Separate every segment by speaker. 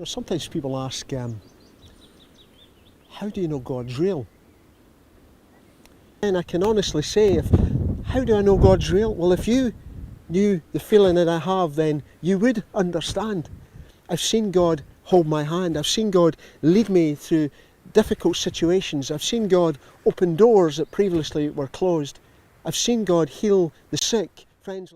Speaker 1: Sometimes people ask, how do you know God's real? And I can honestly say, how do I know God's real? Well, if you knew the feeling that I have, then you would understand. I've seen God hold my hand. I've seen God lead me through difficult situations. I've seen God open doors that previously were closed. I've seen God heal the sick. Friends.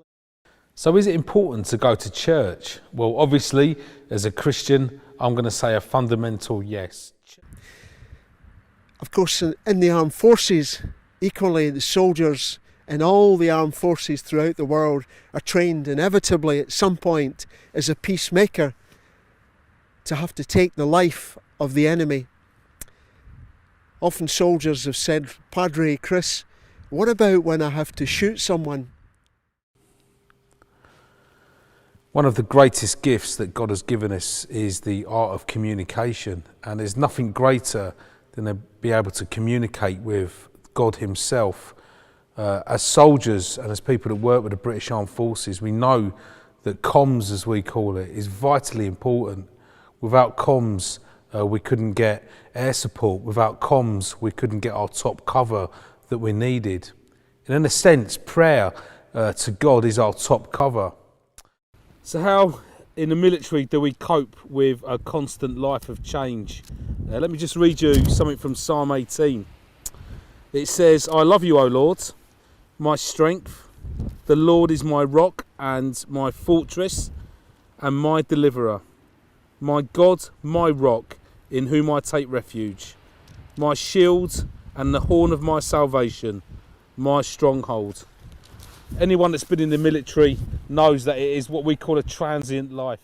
Speaker 2: So is it important to go to church? Well, obviously, as a Christian, I'm going to say a fundamental yes.
Speaker 1: Of course, in the armed forces, equally the soldiers in all the armed forces throughout the world are trained inevitably at some point as a peacemaker to have to take the life of the enemy. Often soldiers have said, Padre Chris, what about when I have to shoot someone?
Speaker 2: One of the greatest gifts that God has given us is the art of communication, and there's nothing greater than to be able to communicate with God himself. As soldiers and as people that work with the British Armed Forces, we know that comms, as we call it, is vitally important. Without comms, we couldn't get air support. Without comms, we couldn't get our top cover that we needed. And in a sense, prayer to God is our top cover. So how in the military do we cope with a constant life of change? Let me just read you something from Psalm 18. It says, I love you, O Lord, my strength. The Lord is my rock and my fortress and my deliverer. My God, my rock, in whom I take refuge. My shield and the horn of my salvation, my stronghold. Anyone that's been in the military knows that it is what we call a transient life.